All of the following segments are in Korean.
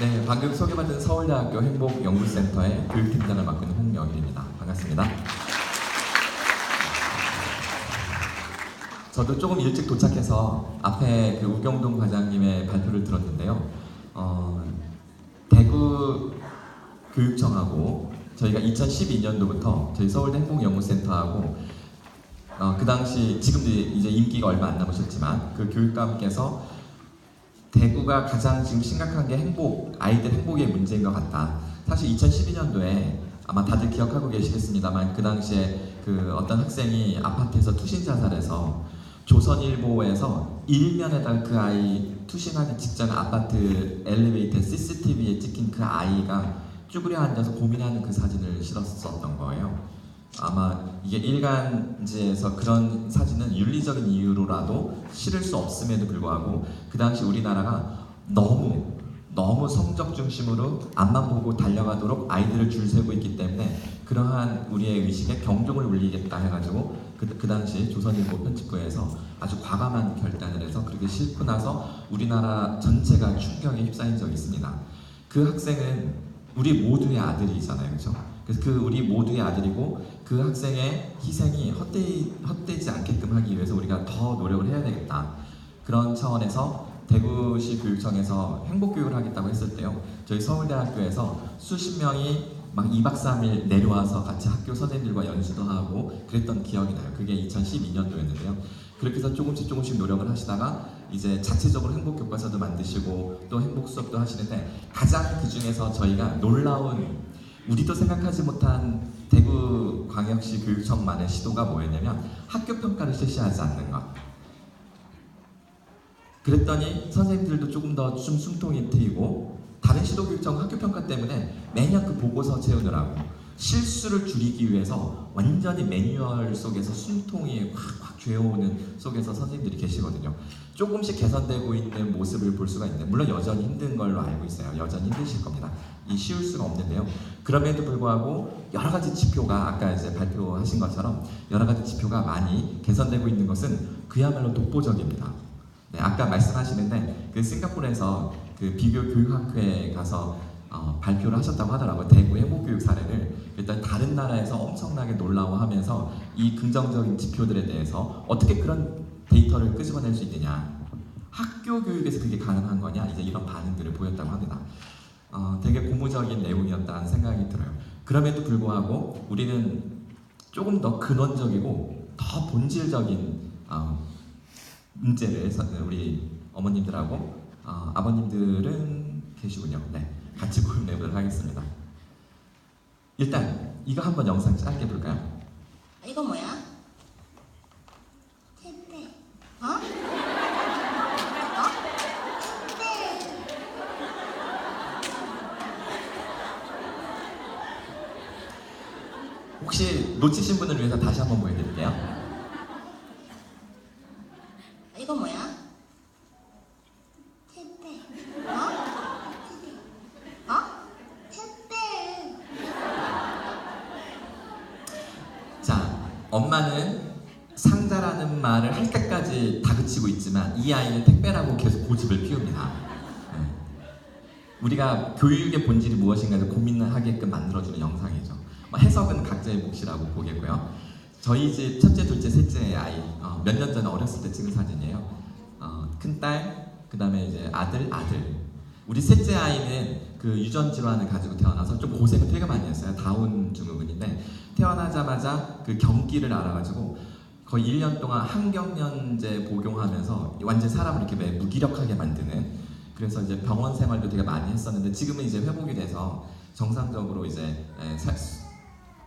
네, 방금 소개받은 서울대학교 행복연구센터의 교육팀장을 맡고 있는 홍명일입니다. 반갑습니다. 저도 조금 일찍 도착해서 앞에 그 우경동 과장님의 발표를 들었는데요. 대구 교육청하고 저희가 2012년도부터 저희 서울대 행복연구센터하고 그 당시 지금도 이제 임기가 얼마 안 남으셨지만 그 교육감께서 대구가 가장 지금 심각한 게 아이들 행복의 문제인 것 같다. 사실 2012년도에 아마 다들 기억하고 계시겠습니다만 그 당시에 그 어떤 학생이 아파트에서 투신 자살해서 조선일보에서 일면에다 그 아이 투신하기 직전 아파트 엘리베이터 CCTV에 찍힌 그 아이가 쭈그려 앉아서 고민하는 그 사진을 실었었던 거예요. 아마 이게 일간지에서 그런 사진은 윤리적인 이유로라도 실을 수 없음에도 불구하고 그 당시 우리나라가 너무 성적 중심으로 앞만 보고 달려가도록 아이들을 줄 세고 있기 때문에 그러한 우리의 의식에 경종을 울리겠다 해가지고 그 당시 조선일보 편집부에서 아주 과감한 결단을 해서 그렇게 싣고 나서 우리나라 전체가 충격에 휩싸인 적이 있습니다. 그 학생은 우리 모두의 아들이잖아요, 그렇죠? 그래서 그 우리 모두의 아들이고 그 학생의 희생이 헛되지 않게끔 하기 위해서 우리가 더 노력을 해야 되겠다. 그런 차원에서 대구시 교육청에서 행복교육을 하겠다고 했을 때요. 저희 서울대학교에서 수십 명이 막 2박 3일 내려와서 같이 학교 선생님들과 연수도 하고 그랬던 기억이 나요. 그게 2012년도였는데요. 그렇게 해서 조금씩 노력을 하시다가 이제 자체적으로 행복 교과서도 만드시고 또 행복 수업도 하시는데 가장 그 중에서 저희가 놀라운 우리도 생각하지 못한 대구광역시 교육청만의 시도가 뭐였냐면 학교 평가를 실시하지 않는 것. 그랬더니 선생님들도 조금 더 숨통이 트이고 다른 시도교육청 학교 평가 때문에 매년 그 보고서 채우느라고 실수를 줄이기 위해서 완전히 매뉴얼 속에서 숨통이 확 죄어오는 속에서 선생님들이 계시거든요. 조금씩 개선되고 있는 모습을 볼 수가 있는데 물론 여전히 힘든 걸로 알고 있어요. 여전히 힘드실 겁니다. 이 쉬울 수가 없는데요. 그럼에도 불구하고 여러 가지 지표가 아까 이제 발표하신 것처럼 여러 가지 지표가 많이 개선되고 있는 것은 그야말로 독보적입니다. 네, 아까 말씀하시는데 그 싱가포르에서 그 비교 교육학회에 가서 발표를 하셨다고 하더라고요. 대구 행복교육 사례를. 일단 다른 나라에서 엄청나게 놀라워하면서 이 긍정적인 지표들에 대해서 어떻게 그런 데이터를 끄집어낼 수 있느냐, 학교 교육에서 그게 가능한 거냐, 이제 이런 반응들을 보였다고 합니다. 되게 고무적인 내용이었다는 생각이 들어요. 그럼에도 불구하고 우리는 조금 더 근원적이고 더 본질적인 문제를 우리 어머님들하고 아버님들은 계시군요. 네, 같이 고민해보도록 하겠습니다. 일단 이거 한번 영상 짧게 볼까요? 이거 뭐야? 택배. 어? 택배. 혹시 놓치신 분을 위해서 다시 한번 보여드릴게요. 이거 뭐야? 택배. 어? 택배. 어? 택배. 자, 엄마는 상자라는 말을 할 때까지 다그치고 있지만 이 아이는 택배라고 계속 고집을 피웁니다. 네. 우리가 교육의 본질이 무엇인가를 고민하게끔 만들어주는 영상이죠. 해석은 각자의 몫이라고 보겠고요. 저희 집 첫째, 둘째, 셋째 아이 몇 년 전에 어렸을 때 찍은 사진이에요. 큰딸, 그 다음에 이제 아들. 우리 셋째 아이는 그 유전 질환을 가지고 태어나서 좀 고생을 되게 많이 했어요. 다운 증후군인데 태어나자마자 그 경기를 알아가지고 거의 1년 동안 항경련제 복용하면서 완전 사람을 이렇게 무기력하게 만드는, 그래서 이제 병원 생활도 되게 많이 했었는데 지금은 이제 회복이 돼서 정상적으로 이제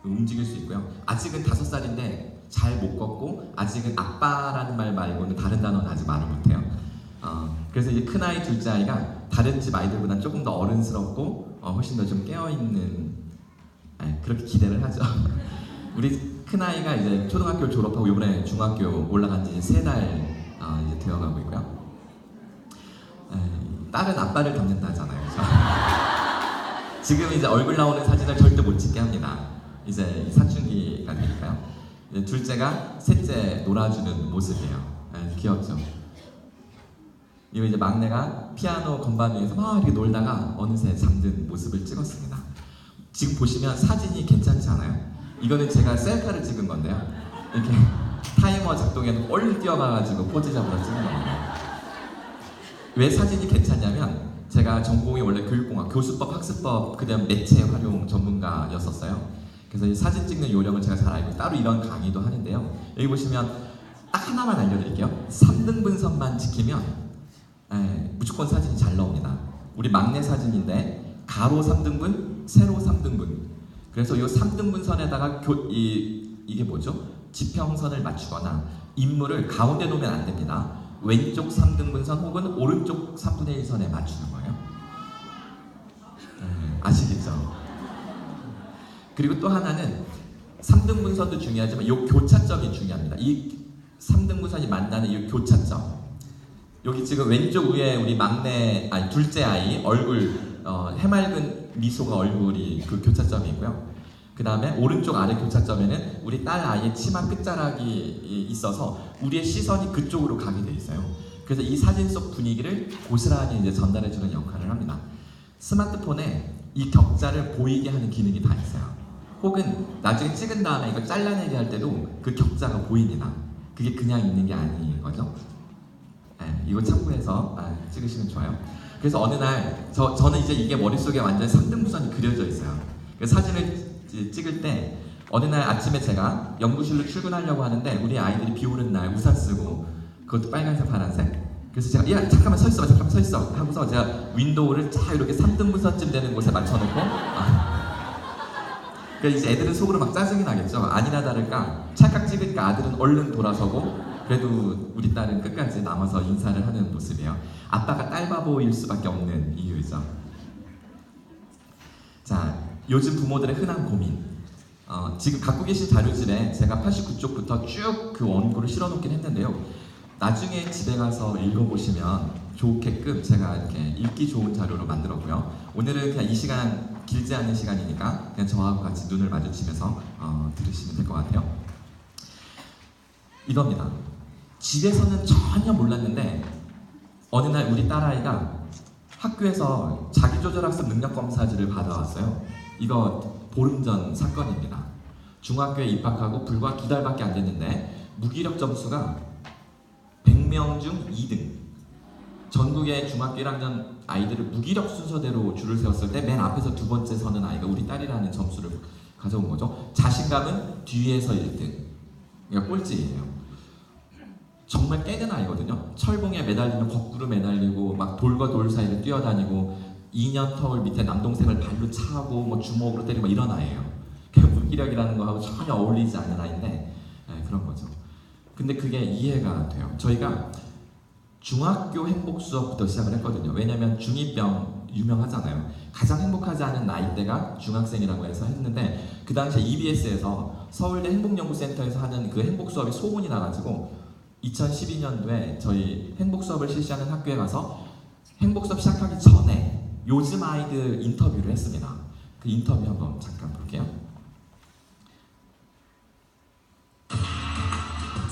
움직일 수 있고요. 아직은 5살인데 잘 못 걷고 아직은 아빠라는 말 말고는 다른 단어는 아직 말을 못해요. 그래서 이제 큰아이, 둘째 아이가 다른 집 아이들보다는 조금 더 어른스럽고 훨씬 더 좀 깨어있는, 그렇게 기대를 하죠. 우리 큰아이가 이제 초등학교 졸업하고 이번에 중학교 올라간 지 3달 이제 되어가고 있고요. 딸은 아빠를 닮는다 하잖아요. 그렇죠? 지금 이제 얼굴 나오는 사진을 절대 못 찍게 합니다. 이제 사춘기가 되니까요. 이제 둘째가 셋째 놀아주는 모습이에요. 귀엽죠? 이거 이제 막내가 피아노 건반 위에서 막 이렇게 놀다가 어느새 잠든 모습을 찍었습니다. 지금 보시면 사진이 괜찮지 않아요? 이거는 제가 셀카를 찍은 건데요. 이렇게 타이머 작동해서 얼른 뛰어가가지고 포즈 잡아서 찍은 겁니다. 왜 사진이 괜찮냐면 제가 전공이 원래 교육공학, 교수법, 학습법, 그다음 매체 활용 전문가였었어요. 그래서 이 사진 찍는 요령을 제가 잘 알고 따로 이런 강의도 하는데요. 여기 보시면 딱 하나만 알려드릴게요. 3등분선만 지키면 무조건 사진이 잘 나옵니다. 우리 막내 사진인데 가로 3등분, 세로 3등분. 그래서 이 3등분선에다가 이게 뭐죠? 지평선을 맞추거나 인물을 가운데 놓으면 안 됩니다. 왼쪽 3등분선 혹은 오른쪽 3분의 1선에 맞추는 거예요. 아시겠죠? 그리고 또 하나는 3등분선도 중요하지만 이 교차점이 중요합니다. 이 3등분선이 만나는 이 교차점. 여기 지금 왼쪽 위에 우리 둘째 아이 얼굴 해맑은 미소가 얼굴이 그 교차점이 있고요. 그 다음에 오른쪽 아래 교차점에는 우리 딸 아이의 치마 끝자락이 있어서 우리의 시선이 그쪽으로 가게 돼 있어요. 그래서 이 사진 속 분위기를 고스란히 이제 전달해주는 역할을 합니다. 스마트폰에 이 격자를 보이게 하는 기능이 다 있어요. 혹은 나중에 찍은 다음에 이거 잘라내기 할 때도 그 격자가 보입니다. 그게 그냥 있는 게 아닌 거죠. 이거 참고해서 찍으시면 좋아요. 그래서 어느 날 저는 이제 이게 머릿속에 완전 3등분선이 그려져 있어요. 그 사진을 찍을 때 어느 날 아침에 제가 연구실로 출근하려고 하는데 우리 아이들이 비 오는 날 우산 쓰고 그것도 빨간색 파란색. 그래서 제가 야 잠깐만 서 있어 하고서 제가 윈도우를 쫙 이렇게 3등분선쯤 되는 곳에 맞춰놓고 그러니까 이제 애들은 속으로 막 짜증이 나겠죠. 아니나 다를까 찰칵 찍으니까 아들은 얼른 돌아서고 그래도 우리 딸은 끝까지 남아서 인사를 하는 모습이에요. 아빠가 딸바보일 수밖에 없는 이유죠. 자, 요즘 부모들의 흔한 고민. 지금 갖고 계신 자료실에 제가 89쪽부터 쭉 그 원고를 실어놓긴 했는데요. 나중에 집에 가서 읽어보시면 좋게끔 제가 이렇게 읽기 좋은 자료로 만들었고요. 오늘은 그냥 이 시간 길지 않은 시간이니까 그냥 저하고 같이 눈을 마주치면서 들으시면 될 것 같아요. 이겁니다. 집에서는 전혀 몰랐는데 어느 날 우리 딸아이가 학교에서 자기조절학습 능력검사지를 받아왔어요. 이거 보름 전 사건입니다. 중학교에 입학하고 불과 2달밖에 안 됐는데 무기력 점수가 100명 중 2등. 전국의 중학교 1학년 아이들을 무기력 순서대로 줄을 세웠을 때 맨 앞에서 두 번째 서는 아이가 우리 딸이라는 점수를 가져온 거죠. 자신감은 뒤에서 1등. 그러니까 꼴찌예요. 정말 깨는 아이거든요. 철봉에 매달리면 거꾸로 매달리고 막 돌과 돌 사이를 뛰어다니고 2년 터울 밑에 남동생을 발로 차고 뭐 주먹으로 때리고 이런 아이예요. 그냥 무기력이라는 거하고 전혀 어울리지 않는 아이인데 그런 거죠. 근데 그게 이해가 돼요. 저희가 중학교 행복 수업부터 시작을 했거든요. 왜냐면 중2병 유명하잖아요. 가장 행복하지 않은 나이대가 중학생이라고 해서 했는데 그 당시에 EBS에서 서울대 행복연구센터에서 하는 그 행복 수업이 소문이 나가지고 2012년도에 저희 행복 수업을 실시하는 학교에 가서 행복 수업 시작하기 전에 요즘 아이들 인터뷰를 했습니다. 그 인터뷰 한번 잠깐 볼게요.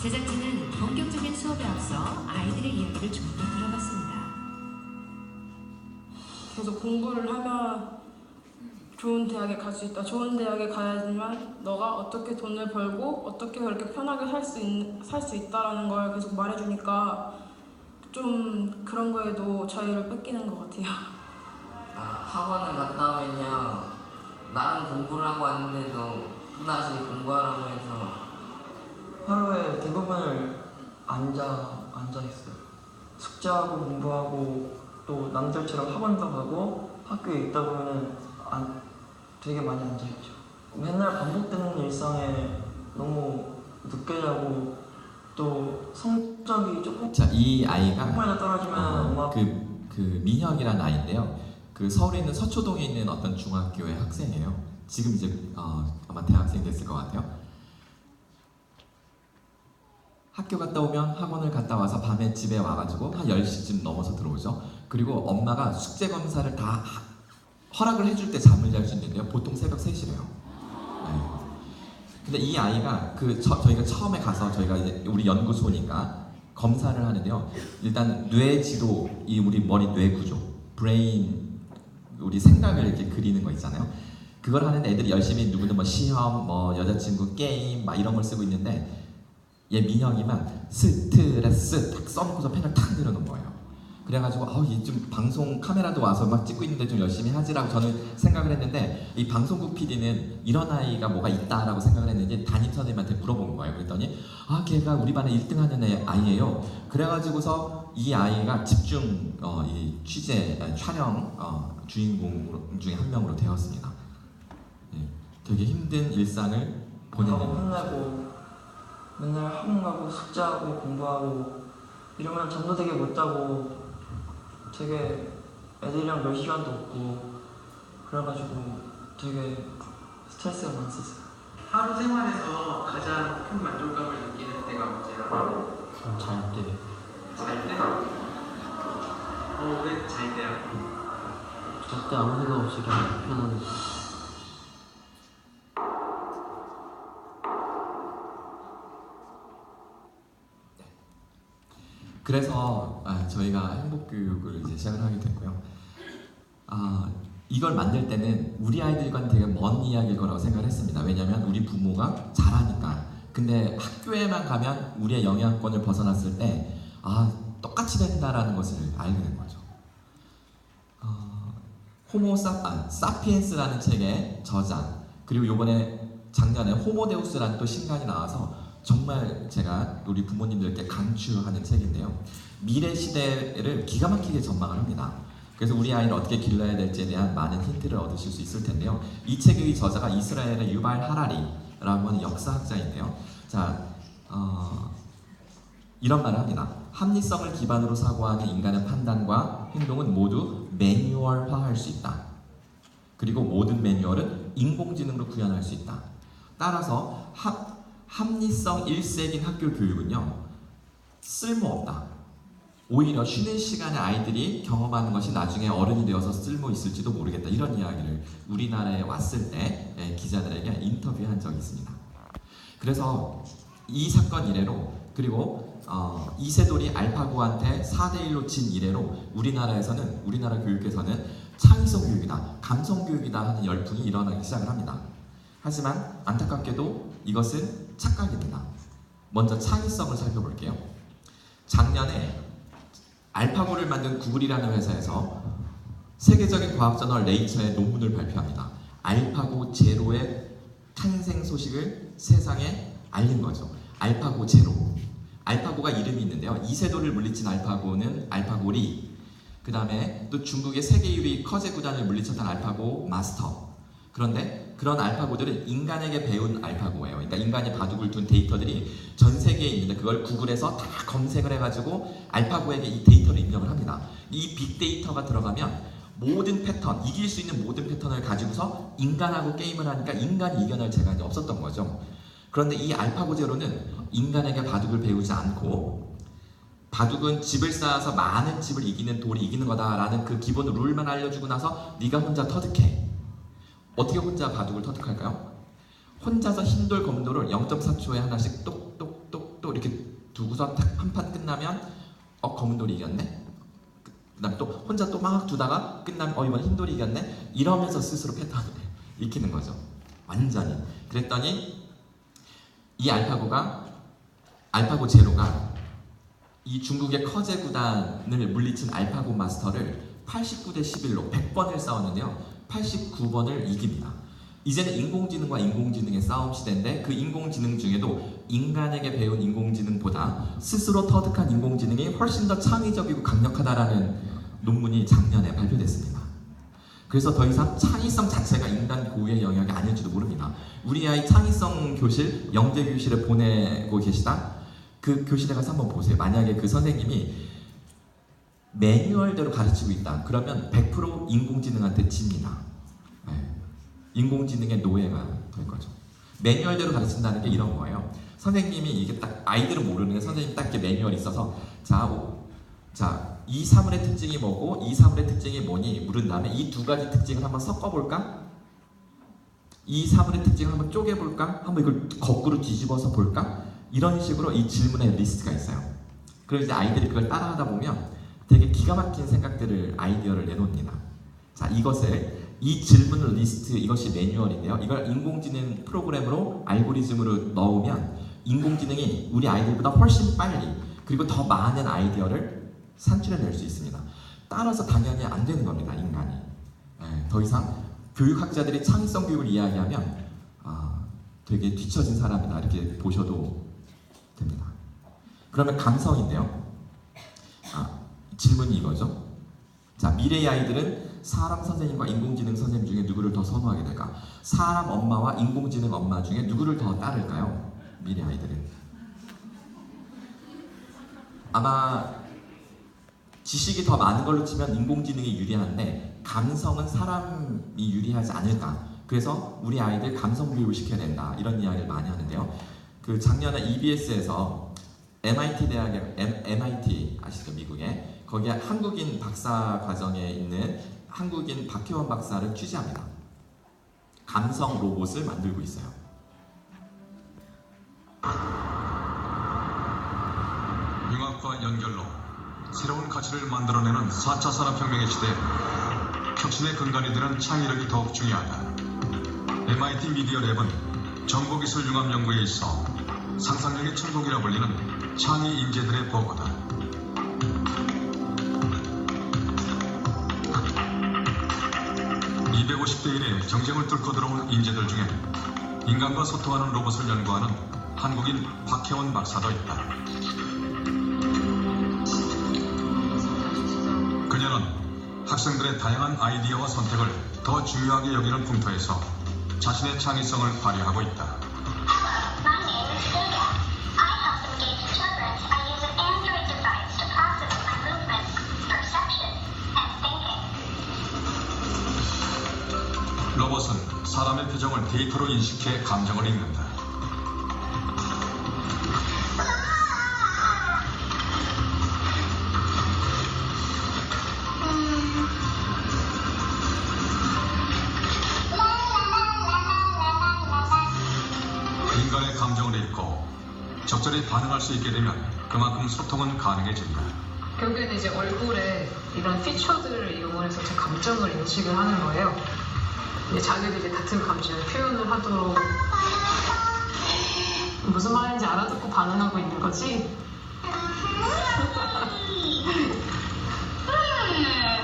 제작진은 본격적인 수업에 앞서 아이들의 이야기를 좀 더 들어봤습니다. 계속 공부를 하면 좋은 대학에 갈 수 있다. 좋은 대학에 가야지만 너가 어떻게 돈을 벌고 어떻게 그렇게 편하게 살 수 있다라는 걸 계속 말해주니까 좀 그런 거에도 자유를 뺏기는 것 같아요. 학원을 갔다 오면요 나름 공부를 하고 왔는데도 또다시 공부하라고 해서 하루에 대부분을 앉아 있어요. 숙제하고 공부하고 또 남들처럼 학원도 가고 학교에 있다 보면은 되게 많이 앉아 있죠. 맨날 반복되는 일상에 너무 늦게 자고 또 성적이 조금 자, 이 아이가 조금이라도 떨어지면 엄마 그 민혁이라는 아이인데요. 그 서울에 있는 서초동에 있는 어떤 중학교의 학생이에요. 지금 이제 아마 대학생 됐을 것 같아요. 학교 갔다 오면 학원을 갔다 와서 밤에 집에 와가지고 한 10시쯤 넘어서 들어오죠. 그리고 엄마가 숙제 검사를 다 허락을 해줄 때 잠을 잘 수 있는데요. 보통 새벽 3시래요. 근데 이 아이가 저희가 처음에 가서 저희가 이제 우리 연구소니까 검사를 하는데요. 일단 뇌지도, 이 우리 머리 뇌 구조, 브레인, 우리 생각을 이렇게 그리는 거 있잖아요. 그걸 하는 애들이 열심히 누구든 뭐 시험, 뭐 여자친구 게임 막 이런 걸 쓰고 있는데 얘 민혁이만 스트레스 딱 써놓고서 펜을 탁 내려놓은 거예요. 그래가지고 얘 좀 방송 카메라도 와서 막 찍고 있는데 좀 열심히 하지라고 저는 생각을 했는데 이 방송국 PD는 이런 아이가 뭐가 있다라고 생각을 했는지 담임 선생님한테 물어본 거예요. 그랬더니 걔가 우리 반에 1등하는 아이예요. 그래가지고서 이 아이가 집중 이 취재 촬영 주인공 중에 한 명으로 되었습니다. 예, 되게 힘든 일상을 하고 보내는 혼내고 맨날 학원 가고 숙제하고 공부하고 이러면 잠도 되게 못 자고 되게 애들이랑 놀 시간도 없고 그래가지고 되게 스트레스가 많았어요. 하루 생활에서 가장 큰 만족감을 느끼는 때가 언제야? 잘 때. 잘 때? 왜 잘 때야? 절대 아무 생각 없이 그냥 편한. 그래서 저희가 행복교육을 이제 시작을 하게 됐고요. 이걸 만들 때는 우리 아이들과는 되게 먼 이야기일 거라고 생각을 했습니다. 왜냐하면 우리 부모가 잘하니까. 근데 학교에만 가면 우리의 영향권을 벗어났을 때 똑같이 된다라는 것을 알게 된 거죠. 사피엔스라는 책의 저자, 그리고 요번에 작년에 호모데우스라는 또 신간이 나와서 정말 제가 우리 부모님들께 강추하는 책인데요. 미래 시대를 기가 막히게 전망을 합니다. 그래서 우리 아이를 어떻게 길러야 될지에 대한 많은 힌트를 얻으실 수 있을 텐데요. 이 책의 저자가 이스라엘의 유발 하라리라고 하는 역사학자인데요. 이런 말을 합니다. 합리성을 기반으로 사고하는 인간의 판단과 행동은 모두 매뉴얼화할 수 있다. 그리고 모든 매뉴얼은 인공지능으로 구현할 수 있다. 따라서 합리성 1세기인 학교 교육은요, 쓸모없다. 오히려 쉬는 시간에 아이들이 경험하는 것이 나중에 어른이 되어서 쓸모 있을지도 모르겠다. 이런 이야기를 우리나라에 왔을 때 기자들에게 인터뷰한 적이 있습니다. 그래서 이 사건 이래로, 그리고 이세돌이 알파고한테 4대1로 진 이래로 우리나라 교육에서는 창의성 교육이다, 감성 교육이다 하는 열풍이 일어나기 시작을 합니다. 하지만 안타깝게도 이것은 착각입니다. 먼저 창의성을 살펴볼게요. 작년에 알파고를 만든 구글이라는 회사에서 세계적인 과학저널 네이처에 논문을 발표합니다. 알파고 제로의 탄생 소식을 세상에 알린 거죠. 알파고 제로. 알파고가 이름이 있는데요. 이세돌을 물리친 알파고는 알파고리, 그 다음에 또 중국의 세계 1위 커제 구단을 물리쳤던 알파고 마스터. 그런데 그런 알파고들은 인간에게 배운 알파고예요. 그러니까 인간이 바둑을 둔 데이터들이 전 세계에 있는데 그걸 구글에서 다 검색을 해가지고 알파고에게 이 데이터를 입력을 합니다. 이 빅데이터가 들어가면 모든 패턴, 이길 수 있는 모든 패턴을 가지고서 인간하고 게임을 하니까 인간이 이겨낼 재간이 없었던 거죠. 그런데 이 알파고 제로는 인간에게 바둑을 배우지 않고, 바둑은 집을 쌓아서 많은 집을 이기는 돌이 이기는 거다라는 그 기본 룰만 알려주고 나서 네가 혼자 터득해. 어떻게 혼자 바둑을 터득할까요? 혼자서 흰돌 검돌을 0.4초에 하나씩 똑똑똑똑 이렇게 두고서 한 판 끝나면 검은돌이 이겼네? 그 다음에 또 혼자 또 막 두다가 끝나면 이번 흰돌이 이겼네? 이러면서 스스로 패턴을 익히는 거죠. 완전히. 그랬더니 이 알파고 제로가 이 중국의 커제 구단을 물리친 알파고 마스터를 89대 11로 100번을 싸웠는데요. 89번을 이깁니다. 이제는 인공지능과 인공지능의 싸움 시대인데 그 인공지능 중에도 인간에게 배운 인공지능보다 스스로 터득한 인공지능이 훨씬 더 창의적이고 강력하다라는 논문이 작년에 발표됐습니다. 그래서 더 이상 창의성 자체가 인간 고유의 영역이 아닐지도 모릅니다. 우리 아이 창의성 교실, 영재 교실에 보내고 계시다? 그 교실에 가서 한번 보세요. 만약에 그 선생님이 매뉴얼대로 가르치고 있다. 그러면 100% 인공지능한테 집니다. 네. 인공지능의 노예가 될 거죠. 매뉴얼대로 가르친다는 게 이런 거예요. 선생님이 이게 딱 아이들은 모르는 게 선생님 딱 이렇게 매뉴얼이 있어서 자, 이 사물의 특징이 뭐고 이 사물의 특징이 뭐니 물은 다음에 이 두 가지 특징을 한번 섞어볼까? 이 사물의 특징을 한번 쪼개볼까? 한번 이걸 거꾸로 뒤집어서 볼까? 이런 식으로 이 질문의 리스트가 있어요. 그리고 이제 아이들이 그걸 따라하다 보면 되게 기가 막힌 생각들을 아이디어를 내놓습니다. 자, 이 질문을 리스트, 이것이 매뉴얼인데요. 이걸 인공지능 프로그램으로 알고리즘으로 넣으면 인공지능이 우리 아이들보다 훨씬 빨리 그리고 더 많은 아이디어를 산출해낼 수 있습니다. 따라서 당연히 안 되는 겁니다, 인간이. 더 이상 교육학자들이 창의성 교육을 이야기하면 되게 뒤처진 사람이다 이렇게 보셔도 됩니다. 그러면 감성인데요. 질문이 이거죠. 자, 미래의 아이들은 사람 선생님과 인공지능 선생님 중에 누구를 더 선호하게 될까? 사람 엄마와 인공지능 엄마 중에 누구를 더 따를까요? 미래 아이들은. 아마 지식이 더 많은 걸로 치면 인공지능이 유리한데 감성은 사람이 유리하지 않을까? 그래서 우리 아이들 감성 교육을 시켜야 된다 이런 이야기를 많이 하는데요. 그 작년에 EBS에서 MIT 대학의 MIT 아시죠? 미국에 거기에 한국인 박사 과정에 있는 한국인 박혜원 박사를 취재합니다. 감성 로봇을 만들고 있어요. 융합과 연결로 새로운 가치를 만들어내는 4차 산업혁명의 시대에 혁신의 근간이 되는 창의력이 더욱 중요하다. MIT 미디어 랩은 정보기술 융합 연구에 있어 상상력의 천국이라 불리는 창의 인재들의 보고다. (250대 1의) 경쟁을 뚫고 들어온 인재들 중에 인간과 소통하는 로봇을 연구하는 한국인 박혜원 박사도 있다. 그녀는 학생들의 다양한 아이디어와 선택을 더 중요하게 여기는 풍토에서 자신의 창의성을 발휘하고 있다. My name is Vega. I help engage children by using Android device to process my movements, perception, and thinking. 로봇은 사람의 표정을 데이터로 인식해 감정을 읽는다. 인간의 감정을 읽고 적절히 반응할 수 있게 되면 그만큼 소통은 가능해진다. 결국에는 이제 얼굴에 이런 피처들을 이용해서 제 감정을 인식을 하는 거예요. 이제 자기도 이제 같은 감정을 표현을 하도록 무슨 말인지 알아듣고 반응하고 있는 거지?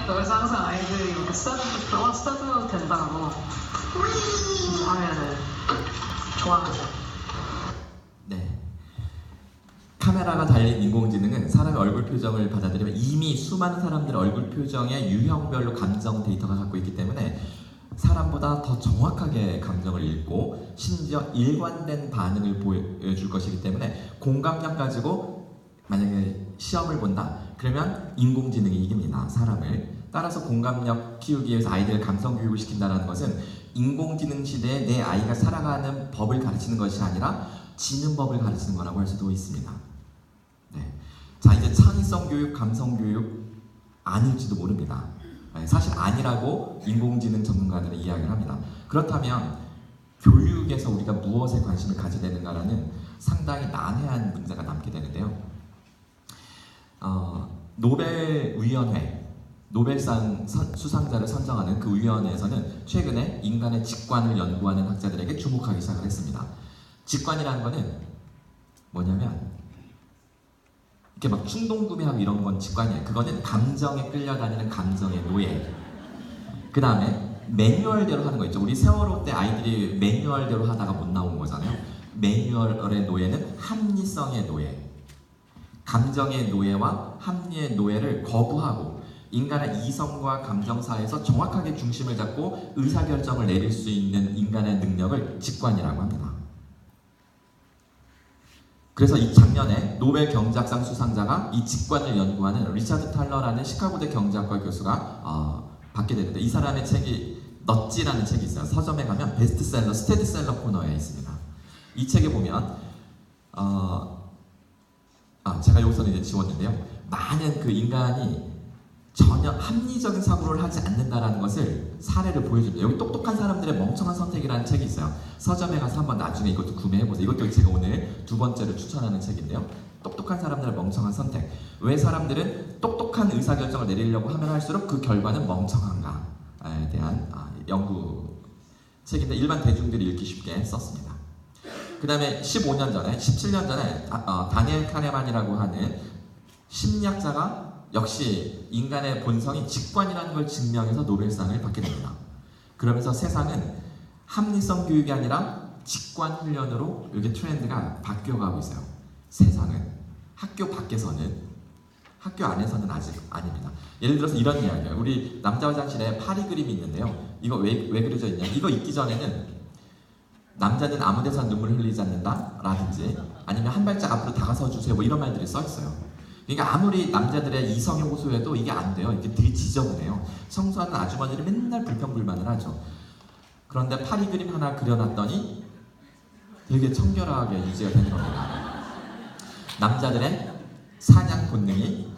그래서 항상 아이들이 이렇게 써도 된다고 하면은 좋아하죠. 네. 카메라가 달린 인공지능은 사람의 얼굴 표정을 받아들이면 이미 수많은 사람들의 얼굴 표정의 유형별로 감정 데이터가 갖고 있기 때문에 사람보다 더 정확하게 감정을 읽고 심지어 일관된 반응을 보여줄 것이기 때문에 공감력 가지고 만약에 시험을 본다? 그러면 인공지능이 이깁니다, 사람을. 따라서 공감력 키우기 위해서 아이들을 감성 교육을 시킨다는 것은 인공지능 시대에 내 아이가 살아가는 법을 가르치는 것이 아니라 지는 법을 가르치는 거라고 할 수도 있습니다. 네. 자, 이제 창의성 교육, 감성 교육 아닐지도 모릅니다. 사실 아니라고 인공지능 전문가들은 이야기를 합니다. 그렇다면 교육에서 우리가 무엇에 관심을 가져야 되는가라는 상당히 난해한 문제가 남게 되는데요. 노벨위원회, 노벨상 수상자를 선정하는 그 위원회에서는 최근에 인간의 직관을 연구하는 학자들에게 주목하기 시작을 했습니다. 직관이라는 거는 뭐냐면 이렇게 막 충동구매하고 이런 건 직관이에요. 그거는 감정에 끌려다니는 감정의 노예. 그 다음에 매뉴얼대로 하는 거 있죠. 우리 세월호 때 아이들이 매뉴얼대로 하다가 못 나온 거잖아요. 매뉴얼의 노예는 합리성의 노예. 감정의 노예와 합리의 노예를 거부하고 인간의 이성과 감정 사이에서 정확하게 중심을 잡고 의사결정을 내릴 수 있는 인간의 능력을 직관이라고 합니다. 그래서 이 작년에 노벨 경제학상 수상자가 이 직관을 연구하는 리차드 탈러라는 시카고대 경제학과 교수가 받게 되는데, 이 사람의 책이 넛지라는 책이 있어요. 서점에 가면 베스트셀러, 스테디셀러 코너에 있습니다. 이 책에 보면 제가 여기서는 이제 지웠는데요. 많은 그 인간이 전혀 합리적인 사고를 하지 않는다라는 것을 사례를 보여줍니다. 여기 똑똑한 사람들의 멍청한 선택이라는 책이 있어요. 서점에 가서 한번 나중에 이것도 구매해보세요. 이것도 제가 오늘 두 번째로 추천하는 책인데요. 똑똑한 사람들의 멍청한 선택. 왜 사람들은 똑똑한 의사결정을 내리려고 하면 할수록 그 결과는 멍청한가에 대한 연구 책인데 일반 대중들이 읽기 쉽게 썼습니다. 그 다음에 15년 전에, 17년 전에 다니엘 카네만이라고 하는 심리학자가 역시 인간의 본성이 직관이라는 걸 증명해서 노벨상을 받게 됩니다. 그러면서 세상은 합리성 교육이 아니라 직관 훈련으로 이게 트렌드가 바뀌어가고 있어요. 세상은 학교 밖에서는, 학교 안에서는 아직 아닙니다. 예를 들어서 이런 이야기예요. 우리 남자 화장실에 파리 그림이 있는데요. 이거 왜 그려져 있냐? 이거 있기 전에는 남자는 아무 데서 눈물 흘리지 않는다 라든지 아니면 한 발짝 앞으로 다가서 주세요 뭐 이런 말들이 써 있어요. 그러니까 아무리 남자들의 이성에 호소해도 이게 안 돼요. 이게 되게 지저분해요. 청소하는 아주머니를 맨날 불평불만을 하죠. 그런데 파리 그림 하나 그려놨더니 되게 청결하게 유지가 되는 겁니다. 남자들의 사냥 본능이,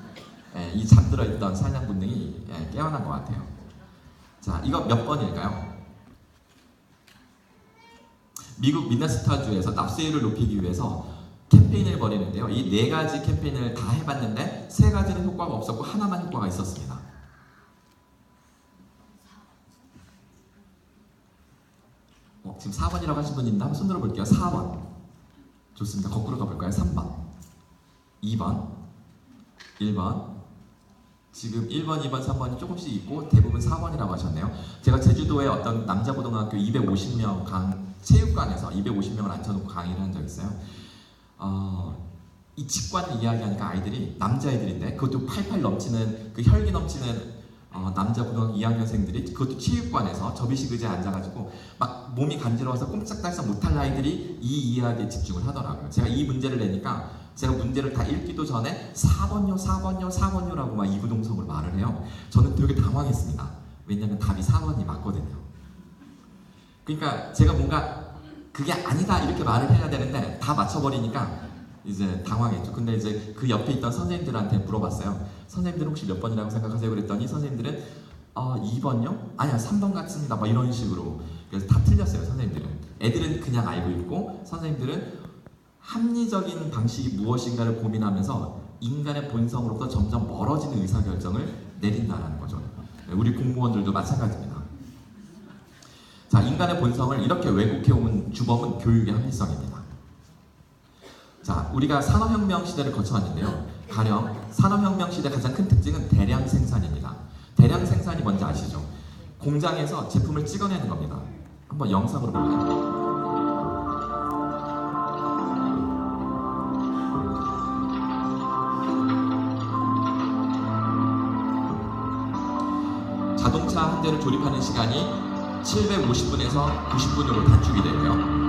이 잠들어 있던 사냥 본능이 깨어난 것 같아요. 자, 이거 몇 번일까요? 미국 미네소타주에서 납세율을 높이기 위해서 캠페인을 벌이는데요. 이 4가지 캠페인을 다 해봤는데 3가지는 효과가 없었고 하나만 효과가 있었습니다. 지금 4번이라고 하신 분 있는데 한번 손 들어볼게요. 4번. 좋습니다. 거꾸로 가볼까요? 3번, 2번, 1번. 지금 1번, 2번, 3번이 조금씩 있고 대부분 4번이라고 하셨네요. 제가 제주도에 어떤 남자고등학교 250명 체육관에서 250명을 앉혀놓고 강의를 한 적이 있어요. 이 직관을 이야기하니까 아이들이, 남자애들인데 그것도 팔팔 넘치는, 그 혈기 넘치는 남자 고등학교 2학년생들이 그것도 체육관에서 접이식 의자에 앉아가지고 막 몸이 간지러워서 꼼짝달싹 못할 아이들이 이 이야기에 집중을 하더라고요. 제가 이 문제를 내니까 제가 문제를 다 읽기도 전에 4번요, 4번요, 4번요라고 막 이구동성으로 말을 해요. 저는 되게 당황했습니다. 왜냐면 답이 4번이 맞거든요. 그러니까 제가 뭔가 그게 아니다 이렇게 말을 해야 되는데 다 맞춰버리니까 이제 당황했죠. 근데 이제 그 옆에 있던 선생님들한테 물어봤어요. 선생님들은 혹시 몇 번이라고 생각하세요? 그랬더니 선생님들은 2번요? 아니야 3번 같습니다. 막 이런 식으로. 그래서 다 틀렸어요. 선생님들은. 애들은 그냥 알고 있고 선생님들은 합리적인 방식이 무엇인가를 고민하면서 인간의 본성으로부터 점점 멀어지는 의사결정을 내린다는 거죠. 우리 공무원들도 마찬가지입니다. 자, 인간의 본성을 이렇게 왜곡해온 주범은 교육의 합리성입니다. 자, 우리가 산업혁명 시대를 거쳐왔는데요. 가령 산업혁명 시대 가장 큰 특징은 대량 생산입니다. 대량 생산이 뭔지 아시죠? 공장에서 제품을 찍어내는 겁니다. 한번 영상으로 볼까요? 자동차 한 대를 조립하는 시간이 750분에서 90분으로 단축이 되고요.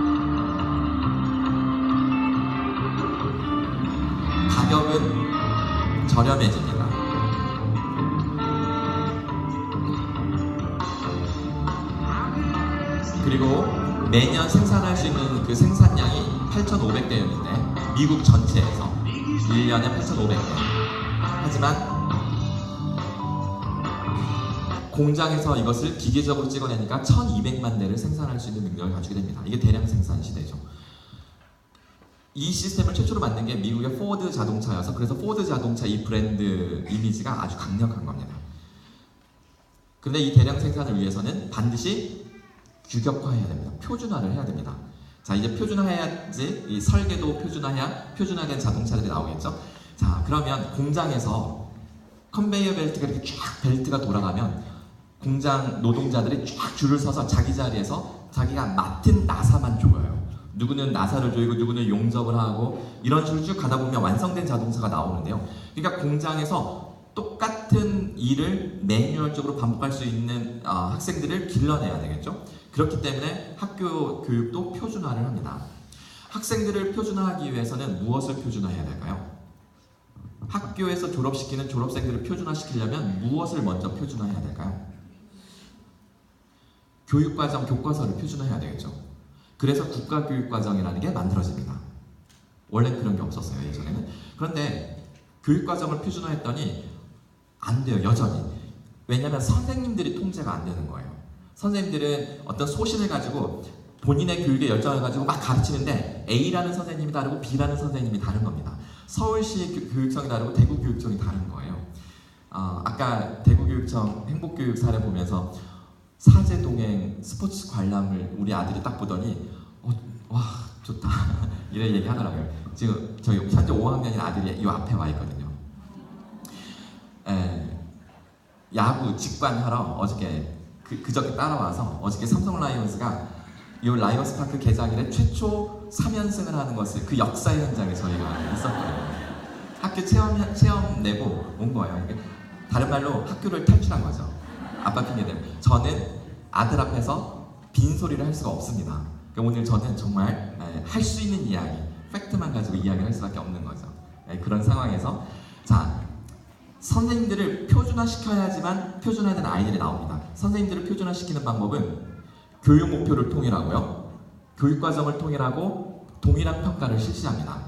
가격은 저렴해집니다. 그리고 매년 생산할 수 있는 그 생산량이 8,500대였는데 미국 전체에서 1년에 8,500대. 하지만 공장에서 이것을 기계적으로 찍어내니까 1,200만 대를 생산할 수 있는 능력을 가지게 됩니다. 이게 대량 생산 시대죠. 이 시스템을 최초로 만든 게 미국의 포드 자동차여서 그래서 포드 자동차 이 브랜드 이미지가 아주 강력한 겁니다. 그런데 이 대량 생산을 위해서는 반드시 규격화해야 됩니다. 표준화를 해야 됩니다. 자, 이제 표준화해야지 이 설계도 표준화해야 표준화된 자동차들이 나오겠죠. 자, 그러면 공장에서 컨베이어 벨트가 이렇게 쫙 벨트가 돌아가면 공장 노동자들이 쫙 줄을 서서 자기 자리에서 자기가 맡은 나사만 조여요. 누구는 나사를 조이고 누구는 용접을 하고 이런 식으로 쭉 가다 보면 완성된 자동차가 나오는데요. 그러니까 공장에서 똑같은 일을 매뉴얼적으로 반복할 수 있는 학생들을 길러내야 되겠죠. 그렇기 때문에 학교 교육도 표준화를 합니다. 학생들을 표준화하기 위해서는 무엇을 표준화해야 될까요? 학교에서 졸업시키는 졸업생들을 표준화시키려면 무엇을 먼저 표준화해야 될까요? 교육과정, 교과서를 표준화해야 되겠죠. 그래서 국가교육과정이라는 게 만들어집니다. 원래 그런 게 없었어요, 예전에는. 그런데 교육과정을 표준화했더니 안 돼요, 여전히. 왜냐하면 선생님들이 통제가 안 되는 거예요. 선생님들은 어떤 소신을 가지고 본인의 교육에 열정을 가지고 막 가르치는데 A라는 선생님이 다르고 B라는 선생님이 다른 겁니다. 서울시 교육청이 다르고 대구 교육청이 다른 거예요. 아까 대구 교육청 행복교육 사례 보면서 사제 동행 스포츠 관람을 우리 아들이 딱 보더니 와 좋다 이래 얘기하더라고요. 지금 저희 현재 5학년인 아들이 이 앞에 와 있거든요. 야구 직관하러 어저께 그저께 따라와서 어저께 삼성 라이온즈가 이 라이온스 파크 개장일에 최초 3연승을 하는 것을 그 역사의 현장에 저희가 있었거든요. 학교 체험 내고 온 거예요. 다른 말로 학교를 탈출한 거죠. 아빠 핑계대면. 저는 아들 앞에서 빈소리를 할 수가 없습니다. 그러니까 오늘 저는 정말 할 수 있는 이야기, 팩트만 가지고 이야기를 할 수밖에 없는 거죠. 그런 상황에서 자, 선생님들을 표준화시켜야지만 표준화된 아이들이 나옵니다. 선생님들을 표준화시키는 방법은 교육 목표를 통일하고요. 교육과정을 통일하고 동일한 평가를 실시합니다.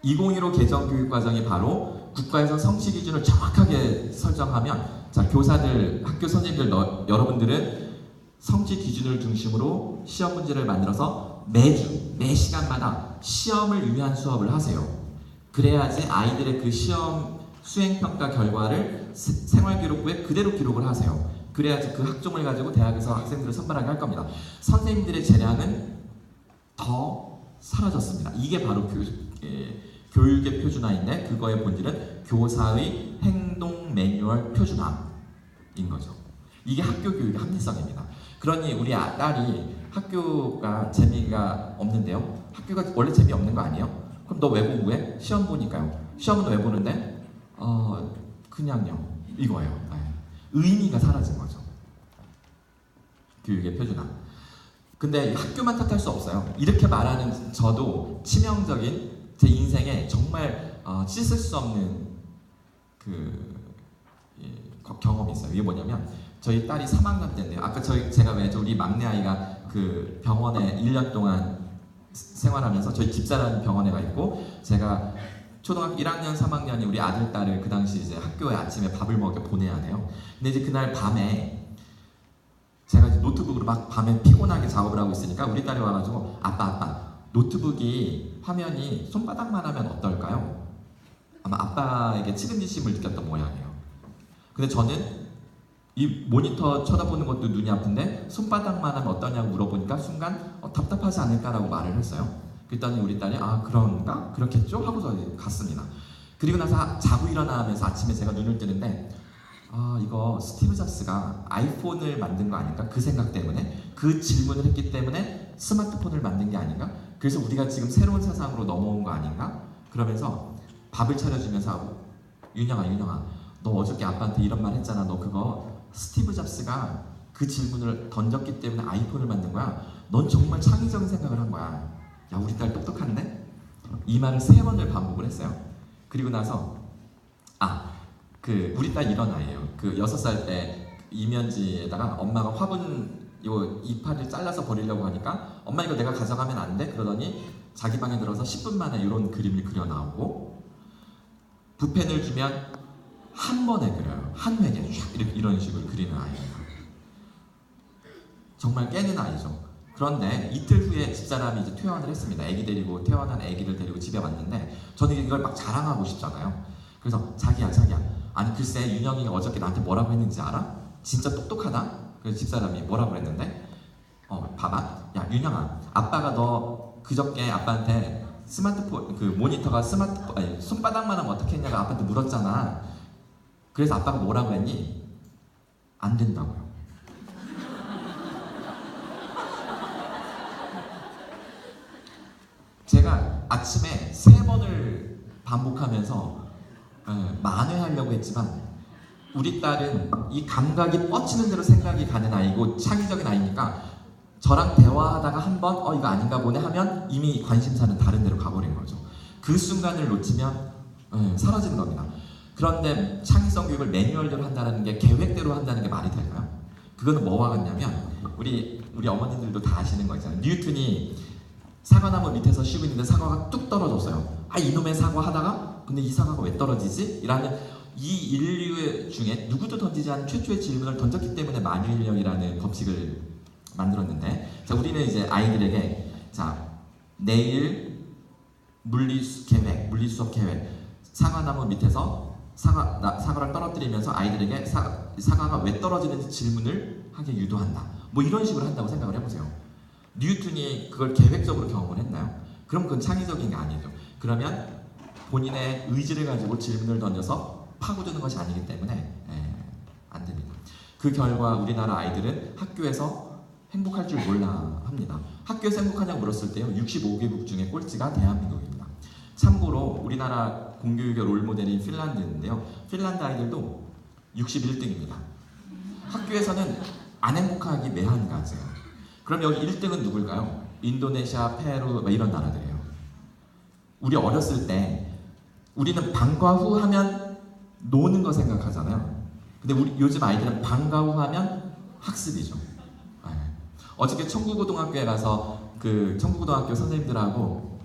2015 개정 교육과정이 바로 국가에서 성취 기준을 정확하게 설정하면 자, 교사들, 학교 선생님들 여러분들은 성취 기준을 중심으로 시험 문제를 만들어서 매주, 매 시간마다 시험을 위한 수업을 하세요. 그래야지 아이들의 그 시험 수행평가 결과를 생활기록부에 그대로 기록을 하세요. 그래야지 그 학종을 가지고 대학에서 학생들을 선발하게 할 겁니다. 선생님들의 재량은 더 사라졌습니다. 이게 바로 교육의 표준화인데 그거의 본질은 교사의 행동 매뉴얼 표준화인 거죠. 이게 학교 교육의 합리성입니다. 그러니 우리 딸이 학교가 재미가 없는데요. 학교가 원래 재미없는 거 아니에요? 그럼 너 왜 공부해? 시험 보니까요. 시험은 왜 보는데? 그냥요. 이거예요. 의미가 사라진 거죠. 교육의 표준화. 근데 학교만 탓할 수 없어요. 이렇게 말하는 저도 치명적인 제 인생에 정말 씻을 수 없는 경험이 있어요. 이게 뭐냐면 저희 딸이 3학년 때인데요. 아까 제가 왜 우리 막내 아이가 그 병원에 1년 동안 생활하면서 저희 집사람 병원에 가 있고 제가 초등학교 1학년, 3학년이 우리 아들, 딸을 그 당시 이제 학교에 아침에 밥을 먹여 보내야 돼요. 근데 이제 그날 밤에 제가 이제 노트북으로 막 밤에 피곤하게 작업을 하고 있으니까 우리 딸이 와가지고 아빠 노트북이 화면이 손바닥만 하면 어떨까요? 아마 아빠에게 측은지심을 느꼈던 모양이에요. 근데 저는 이 모니터 쳐다보는 것도 눈이 아픈데 손바닥만 하면 어떠냐고 물어보니까 순간 답답하지 않을까라고 말을 했어요. 그랬더니 우리 딸이 그런가? 그렇겠죠? 하고서 갔습니다. 그리고 나서 자고 일어나면서 아침에 제가 눈을 뜨는데 이거 스티브 잡스가 아이폰을 만든 거 아닌가? 그 생각 때문에 그 질문을 했기 때문에 스마트폰을 만든 게 아닌가? 그래서 우리가 지금 새로운 세상으로 넘어온 거 아닌가? 그러면서 밥을 차려주면서 윤영아 너 어저께 아빠한테 이런 말 했잖아. 너 그거 스티브 잡스가 그 질문을 던졌기 때문에 아이폰을 만든 거야. 넌 정말 창의적인 생각을 한 거야. 야, 우리 딸 똑똑한데? 이 말을 3번을 반복을 했어요. 그리고 나서 우리 딸 이런 아이예요. 6살 때 이면지에다가 엄마가 화분 이파리를 잘라서 버리려고 하니까 엄마 이거 내가 가져가면 안 돼? 그러더니 자기 방에 들어서 10분 만에 이런 그림을 그려 나오고 붓펜을 주면 한 번에 그려요. 한 획에 이런 식으로 그리는 아이예요. 정말 깨는 아이죠. 그런데 이틀 후에 집사람이 이제 퇴원을 했습니다. 퇴원한 아기를 데리고 집에 왔는데 저는 이걸 막 자랑하고 싶잖아요. 그래서 자기야 아니 글쎄 윤영이가 어저께 나한테 뭐라고 했는지 알아? 진짜 똑똑하다? 그래서 집사람이 뭐라고 그랬는데 봐봐 야 윤영아 아빠가 너 그저께 아빠한테 스마트폰 모니터가 손바닥만 하면 어떻게 했냐고 아빠한테 물었잖아. 그래서 아빠가 뭐라고 했니? 안 된다고요. 제가 아침에 3번을 반복하면서 만회하려고 했지만 우리 딸은 이 감각이 뻗치는 대로 생각이 가는 아이고 창의적인 아이니까 저랑 대화하다가 한번 이거 아닌가 보네 하면 이미 관심사는 다른 데로 가버린 거죠. 그 순간을 놓치면 사라지는 겁니다. 그런데 창의성 교육을 매뉴얼대로 한다는 게 계획대로 한다는 게 말이 될까요? 그거는 뭐와 같냐면 우리 어머님들도 다 아시는 거 있잖아요. 뉴턴이 사과나무 밑에서 쉬고 있는데 사과가 뚝 떨어졌어요. 이놈의 사과 하다가 근데 이 사과가 왜 떨어지지? 이라는 이 인류 중에 누구도 던지지 않은 최초의 질문을 던졌기 때문에 만유인력이라는 법칙을 만들었는데 자 우리는 이제 아이들에게 자 내일 물리계획, 물리수업 계획, 사과나무 밑에서 사과를 떨어뜨리면서 아이들에게 사과가 왜 떨어지는지 질문을 하게 유도한다. 뭐 이런 식으로 한다고 생각을 해보세요. 뉴턴이 그걸 계획적으로 경험을 했나요? 그럼 그건 창의적인 게 아니죠. 그러면 본인의 의지를 가지고 질문을 던져서 파고드는 것이 아니기 때문에 안 됩니다. 그 결과 우리나라 아이들은 학교에서 행복할 줄 몰라 합니다. 학교에서 행복하냐고 물었을 때요, 65개국 중에 꼴찌가 대한민국입니다. 참고로 우리나라 공교육의 롤모델인 핀란드인데요, 핀란드 아이들도 61등입니다. 학교에서는 안 행복하기 매한가지예요. 그럼 여기 1등은 누굴까요? 인도네시아, 페루 뭐 이런 나라들이에요. 우리 어렸을 때 우리는 방과 후 하면 노는 거 생각하잖아요. 근데 요즘 아이들은 방과 후 하면 학습이죠. 어저께 청구고등학교에 가서 그 청구고등학교 선생님들하고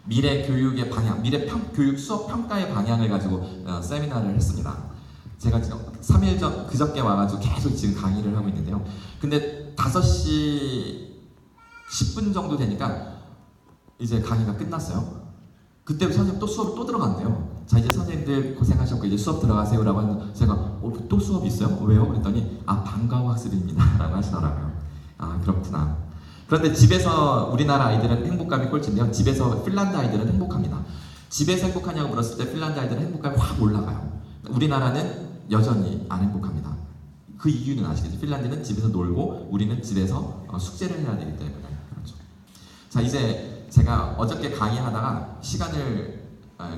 미래 교육의 방향, 미래 교육 수업 평가의 방향을 가지고 세미나를 했습니다. 제가 지금 3일 전 그저께 와가지고 계속 지금 강의를 하고 있는데요. 근데 5시 10분 정도 되니까 이제 강의가 끝났어요. 그때 선생님 또 수업 또 들어간대요. 자, 이제 선생님들 고생하셨고 이제 수업 들어가세요라고 하는데 제가 또 수업 있어요? 왜요? 그랬더니 방과 후 학습입니다 라고 하시더라고요. 아, 그렇구나. 그런데 집에서 우리나라 아이들은 행복감이 꼴찌인데요, 집에서 핀란드 아이들은 행복합니다. 집에서 행복하냐고 물었을 때 핀란드 아이들은 행복감이 확 올라가요. 우리나라는 여전히 안 행복합니다. 그 이유는 아시겠죠? 핀란드는 집에서 놀고 우리는 집에서 숙제를 해야 되기 때문에 그렇죠. 자, 이제 제가 어저께 강의하다가 시간을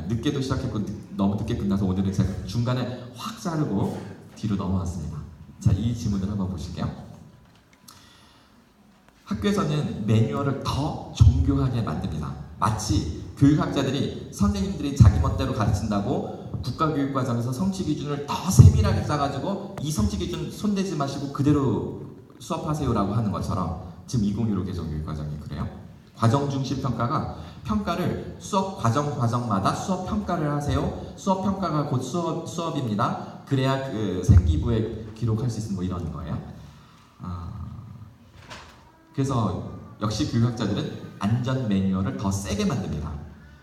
늦게도 시작했고 너무 늦게 끝나서 오늘은 제가 중간에 확 자르고 뒤로 넘어왔습니다. 자, 이 질문을 한번 보실게요. 학교에서는 매뉴얼을 더 정교하게 만듭니다. 마치 교육학자들이 선생님들이 자기 멋대로 가르친다고 국가교육과정에서 성취기준을 더 세밀하게 짜가지고 이 성취기준 손대지 마시고 그대로 수업하세요라고 하는 것처럼 지금 2015 개정교육과정이 그래요. 과정중심 평가가 평가를 수업 과정마다 수업 평가를 하세요. 수업 평가가 곧 수업입니다. 그래야 그 생기부에 기록할 수 있는 뭐 이런 거예요. 그래서 역시 교육학자들은 안전 매뉴얼을 더 세게 만듭니다.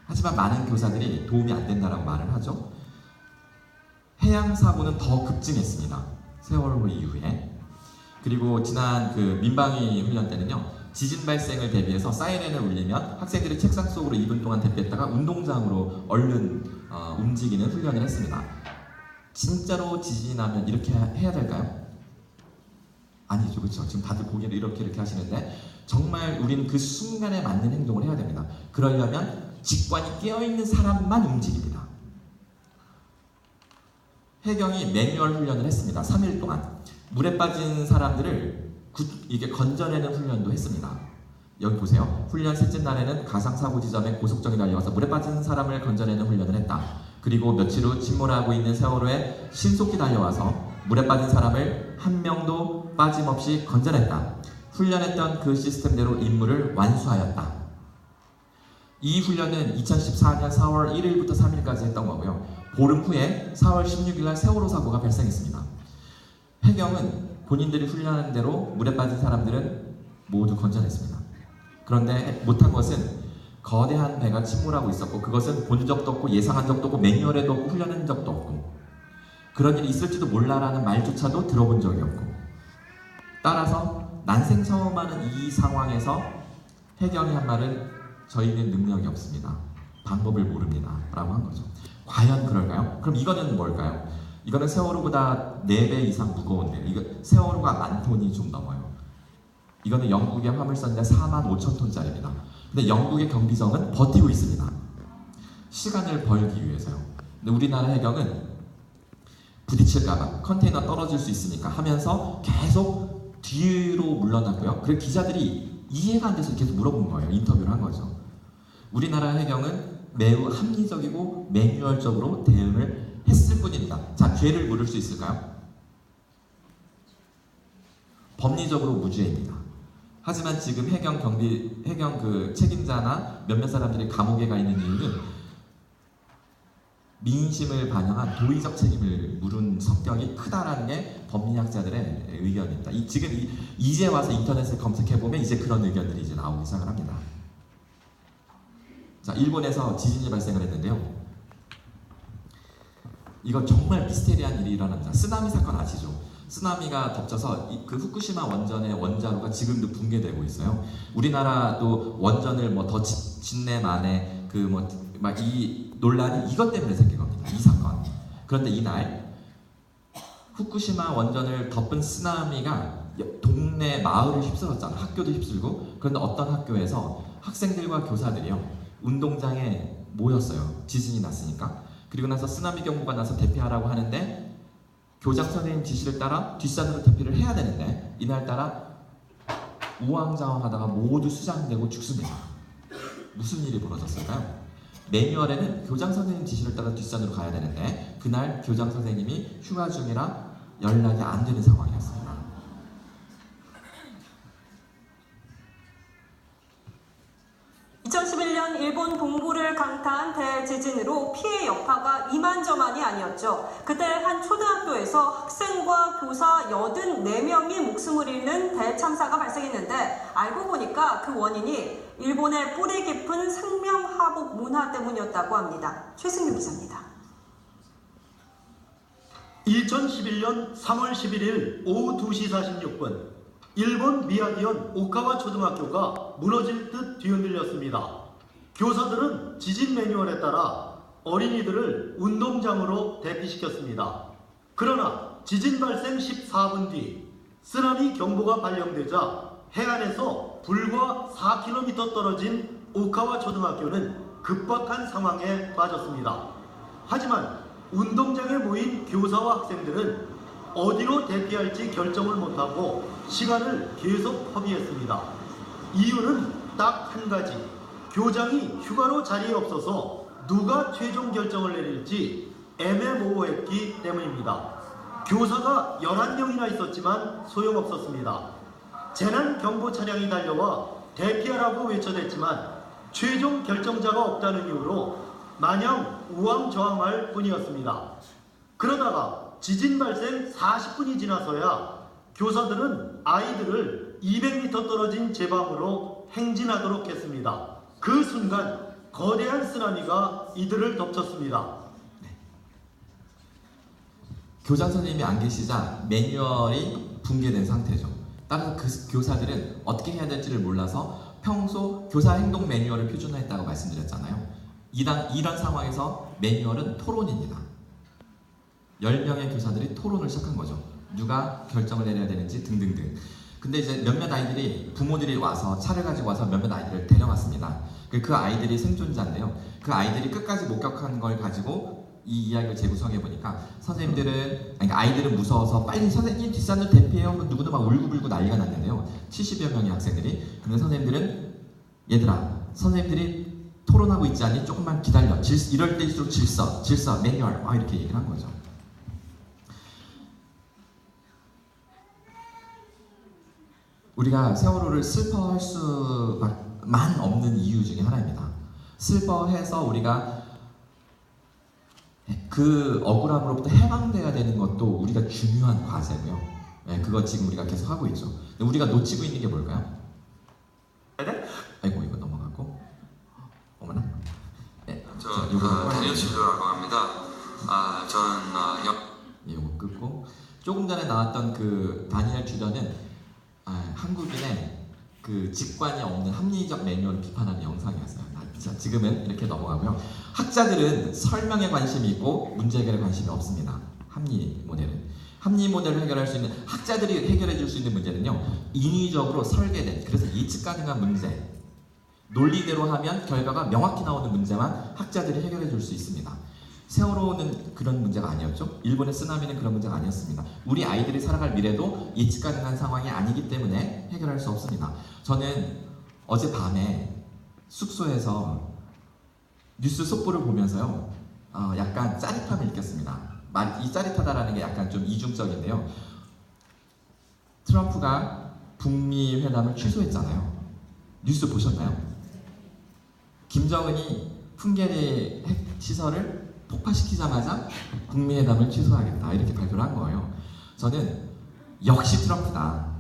하지만 많은 교사들이 도움이 안 된다라고 말을 하죠. 해양 사고는 더 급증했습니다. 세월호 이후에. 그리고 지난 그 민방위 훈련 때는요, 지진 발생을 대비해서 사이렌을 울리면 학생들이 책상 속으로 2분 동안 대피했다가 운동장으로 얼른 움직이는 훈련을 했습니다. 진짜로 지진이 나면 이렇게 해야 될까요? 아니죠, 그렇죠? 지금 다들 고개를 이렇게 하시는데 정말 우리는 그 순간에 맞는 행동을 해야 됩니다. 그러려면 직관이 깨어있는 사람만 움직입니다. 해경이 매뉴얼 훈련을 했습니다. 3일 동안 물에 빠진 사람들을 이게 건져내는 훈련도 했습니다. 여기 보세요. 훈련 셋째 날에는 가상사고 지점에 고속정이 달려와서 물에 빠진 사람을 건져내는 훈련을 했다. 그리고 며칠 후 침몰하고 있는 세월호에 신속히 달려와서 물에 빠진 사람을 한 명도 빠짐없이 건져냈다. 훈련했던 그 시스템대로 임무를 완수하였다. 이 훈련은 2014년 4월 1일부터 3일까지 했던 거고요. 보름 후에 4월 16일날 세월호 사고가 발생했습니다. 해경은 본인들이 훈련한 대로 물에 빠진 사람들은 모두 건져냈습니다. 그런데 못한 것은 거대한 배가 침몰하고 있었고 그것은 본 적도 없고 예상한 적도 없고 매뉴얼에도 없고 훈련한 적도 없고 그런 일이 있을지도 몰라라는 말조차도 들어본 적이 없고 따라서 난생 처음 하는 이 상황에서 해경이 한 말은 저희는 능력이 없습니다. 방법을 모릅니다. 라고 한 거죠. 과연 그럴까요? 그럼 이거는 뭘까요? 이거는 세월호보다 4배 이상 무거운데요. 이거 세월호가 10,000톤이 좀 넘어요. 이거는 영국의 화물선인데 45,000톤짜리입니다. 근데 영국의 경비정은 버티고 있습니다. 시간을 벌기 위해서요. 근데 우리나라 해경은 부딪힐까봐 컨테이너 떨어질 수 있으니까 하면서 계속 뒤로 물러났고요. 그리고 기자들이 이해가 안 돼서 계속 물어본 거예요. 인터뷰를 한 거죠. 우리나라 해경은 매우 합리적이고 매뉴얼적으로 대응을 했을 뿐입니다. 자, 죄를 물을 수 있을까요? 법리적으로 무죄입니다. 하지만 지금 해경 그 책임자나 몇몇 사람들이 감옥에 가 있는 이유는 민심을 반영한 도의적 책임을 물은 성격이 크다라는 게 법리학자들의 의견입니다. 지금 이제 와서 인터넷에 검색해보면 이제 그런 의견들이 이제 나오기 시작을 합니다. 자, 일본에서 지진이 발생을 했는데요. 이거 정말 미스테리한 일이 일어납니다. 쓰나미 사건 아시죠? 쓰나미가 덮쳐서 그 후쿠시마 원전의 원자로가 지금도 붕괴되고 있어요. 우리나라도 원전을 뭐 더 짓네 만에 그 뭐 막 이 논란이 이것 때문에 생긴 겁니다. 이 사건. 그런데 이날 후쿠시마 원전을 덮은 쓰나미가 동네 마을을 휩쓸었잖아. 학교도 휩쓸고. 그런데 어떤 학교에서 학생들과 교사들이요 운동장에 모였어요. 지진이 났으니까. 그리고 나서 쓰나미 경보가 나서 대피하라고 하는데 교장 선생님 지시를 따라 뒷산으로 대피를 해야 되는데 이날따라 우왕좌왕하다가 모두 수장되고 죽습니다. 무슨 일이 벌어졌을까요? 매뉴얼에는 교장 선생님 지시를 따라 뒷산으로 가야 되는데 그날 교장 선생님이 휴가 중이라 연락이 안 되는 상황이었습니다. (2011년) 일본 동부를 강타한 대지진으로 피해 여파가 이만저만이 아니었죠. 그때 한 초등학교에서 학생과 교사 84명이 목숨을 잃는 대참사가 발생했는데 알고 보니까 그 원인이 일본의 뿌리 깊은 상명하복 문화 때문이었다고 합니다. 최승규 기자입니다. 2011년 3월 11일 오후 2시 46분 일본 미야기현 오카와 초등학교가 무너질 듯 뒤흔들렸습니다. 교사들은 지진 매뉴얼에 따라 어린이들을 운동장으로 대피시켰습니다. 그러나 지진 발생 14분 뒤 쓰나미 경보가 발령되자 해안에서 불과 4km 떨어진 오카와 초등학교는 급박한 상황에 빠졌습니다. 하지만 운동장에 모인 교사와 학생들은 어디로 대피할지 결정을 못하고 시간을 계속 허비했습니다. 이유는 딱 한 가지. 교장이 휴가로 자리에 없어서 누가 최종 결정을 내릴지 애매모호했기 때문입니다. 교사가 11명이나 있었지만 소용없었습니다. 재난경보 차량이 달려와 대피하라고 외쳐댔지만 최종 결정자가 없다는 이유로 마냥 우왕좌왕할 뿐이었습니다. 그러다가 지진 발생 40분이 지나서야 교사들은 아이들을 200m 떨어진 제 방으로 행진하도록 했습니다. 그 순간 거대한 쓰나미가 이들을 덮쳤습니다. 교장 선생님이 안 계시자 매뉴얼이 붕괴된 상태죠. 따라서 그 교사들은 어떻게 해야 될지를 몰라서 평소 교사 행동 매뉴얼을 표준화했다고 말씀드렸잖아요. 이런 상황에서 매뉴얼은 토론입니다. 10명의 교사들이 토론을 시작한 거죠. 누가 결정을 내려야 되는지 등등등. 근데 이제 몇몇 아이들이 부모들이 와서 차를 가지고 와서 몇몇 아이들을 데려갔습니다. 그 아이들이 생존자인데요. 그 아이들이 끝까지 목격한 걸 가지고 이 이야기를 재구성해 보니까 선생님들은 그러니까 아이들은 무서워서 빨리 선생님 뒷산으로 대피해요. 누구도 막 울고불고 난리가 났는데요. 70여 명의 학생들이. 근데 선생님들은 얘들아 선생님들이 토론하고 있지 않니? 조금만 기다려. 이럴 때일수록 질서, 매뉴얼 이렇게 얘기를 한 거죠. 우리가 세월호를 슬퍼할 수만 없는 이유 중에 하나입니다. 슬퍼해서 우리가 그 억울함으로부터 해방돼야 되는 것도 우리가 중요한 과제고요. 네, 그거 지금 우리가 계속 하고 있죠. 근데 우리가 놓치고 있는 게 뭘까요? 아이고 이거 넘어가고 어머나. 네, 다니엘 진료라고 합니다. 이거 끊고 조금 전에 나왔던 그 다니엘 주저는 한국인의 그 직관이 없는 합리적 매뉴얼을 비판하는 영상이었어요. 자, 지금은 이렇게 넘어가고요. 학자들은 설명에 관심이 있고 문제 해결에 관심이 없습니다. 합리 모델을 해결할 수 있는 학자들이 해결해 줄 수 있는 문제는요. 인위적으로 설계된 그래서 예측 가능한 문제 논리대로 하면 결과가 명확히 나오는 문제만 학자들이 해결해 줄 수 있습니다. 세월호는 그런 문제가 아니었죠. 일본의 쓰나미는 그런 문제가 아니었습니다. 우리 아이들이 살아갈 미래도 예측 가능한 상황이 아니기 때문에 해결할 수 없습니다. 저는 어젯밤에 숙소에서 뉴스 속보를 보면서요. 약간 짜릿함을 느꼈습니다. 이 짜릿하다라는 게 약간 좀 이중적인데요. 트럼프가 북미 회담을 취소했잖아요. 뉴스 보셨나요? 김정은이 풍계리 핵시설을 폭파시키자마자 북미 회담을 취소하겠다 이렇게 발표를 한 거예요. 저는 역시 트럼프다.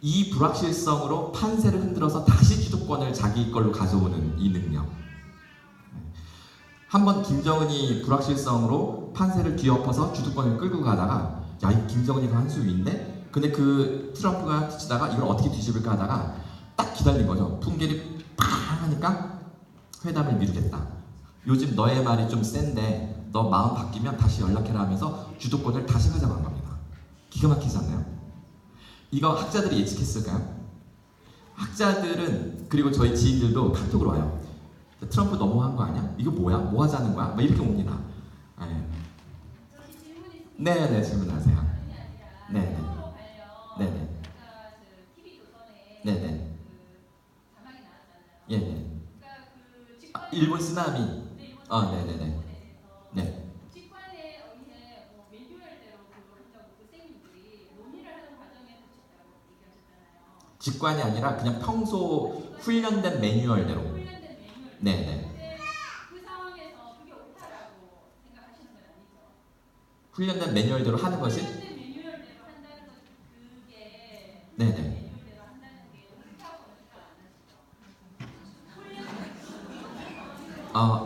이 불확실성으로 판세를 흔들어서 다시 주도권을 자기 걸로 가져오는 이 능력 한번 김정은이 불확실성으로 판세를 뒤엎어서 주도권을 끌고 가다가 야, 이 김정은이가 한 수 위인데? 근데 그 트럼프가 뒤치다가 이걸 어떻게 뒤집을까 하다가 딱 기다린 거죠. 풍계리 팡 하니까 회담을 미루겠다. 요즘 너의 말이 좀 센데 너 마음 바뀌면 다시 연락해라 하면서 주도권을 다시 가져간 겁니다. 기가 막히지 않나요? 이거 학자들이 예측했을까요? 학자들은 그리고 저희 지인들도 카톡으로 와요. 트럼프 너무한 거 아니야? 이거 뭐야? 뭐 하자는 거야? 막 이렇게 옵니다. 네네 질문하세요. 네네 네네 네네 예예. 일본 쓰나미. 네네네. 네. 직관이 아니라 그냥 평소 훈련된 매뉴얼대로. 네네. 훈련된 매뉴얼대로 하는 것이? 네네.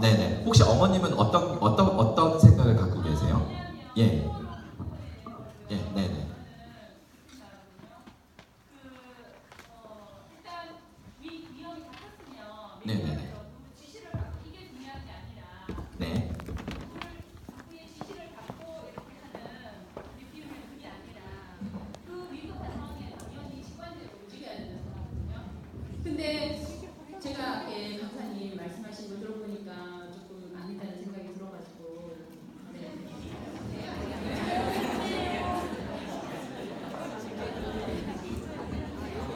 네네. 혹시 어머님은 어떤 생각을 갖고 계세요? 예. 예, 네네. 네네네. 네. 근데 제가 강사님 말씀하신 거 들어보니까 조금 아니다는 생각이 들어가지고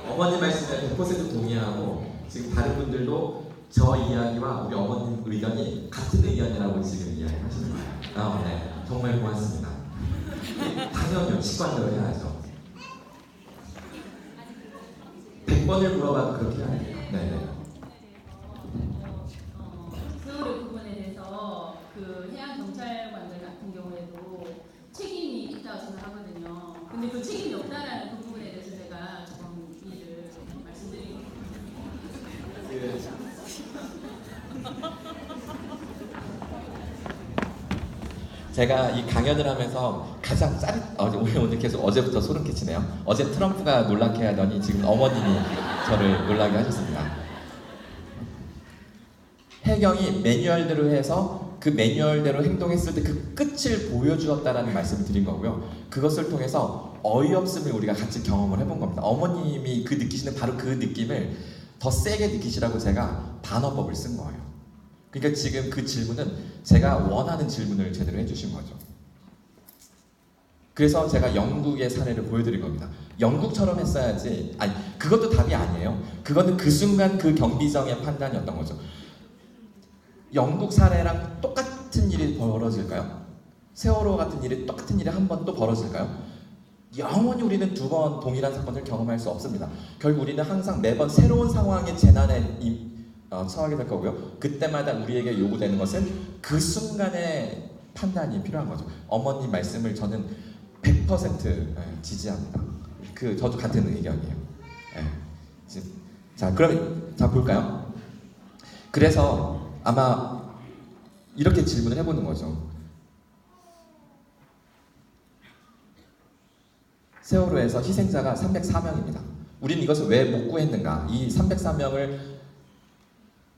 어머님 말씀에 100% 동의하고 지금 다른 분들도 저 이야기와 우리 어머님 의견이 같은 의견이라고 지금 이야기하시는 거예요. 네. 정말 고맙습니다. 당연히요. 직관대로 해야죠. 100번을 물어봐도 그렇게 해야 돼요. 네네. 세월호 부분에 대해서 그 해양경찰관들 같은 경우에도 책임이 있다고 생각하거든요. 근데 그 책임이 없다라는 그 부분에 대해서 제가 조금 이해를 말씀드리고 제가 이 강연을 하면서 가장 오늘 계속 어제부터 소름 끼치네요. 어제 트럼프가 놀라게 하더니 지금 어머님이 저를 놀라게 하셨습니다. 해경이 매뉴얼대로 해서 그 매뉴얼대로 행동했을 때 그 끝을 보여주었다라는 말씀을 드린 거고요. 그것을 통해서 어이없음을 우리가 같이 경험을 해본 겁니다. 어머님이 그 느끼시는 바로 그 느낌을 더 세게 느끼시라고 제가 반어법을 쓴 거예요. 그러니까 지금 그 질문은 제가 원하는 질문을 제대로 해주신 거죠. 그래서 제가 영국의 사례를 보여드린 겁니다. 영국처럼 했어야지. 아니, 그것도 답이 아니에요. 그거는 그 순간 그 경비정의 판단이었던 거죠. 영국 사례랑 똑같은 일이 벌어질까요? 세월호 같은 일이 똑같은 일이 한 번 또 벌어질까요? 영원히 우리는 두 번 동일한 사건을 경험할 수 없습니다. 결국 우리는 항상 매번 새로운 상황의 재난에 처하게 될 거고요. 그때마다 우리에게 요구되는 것은 그 순간의 판단이 필요한 거죠. 어머님 말씀을 저는 100% 지지합니다. 저도 같은 의견이에요. 자, 그럼 볼까요? 그래서 아마 이렇게 질문을 해보는 거죠. 세월호에서 희생자가 304명입니다. 우리는 이것을 왜 못 구했는가? 이 304명을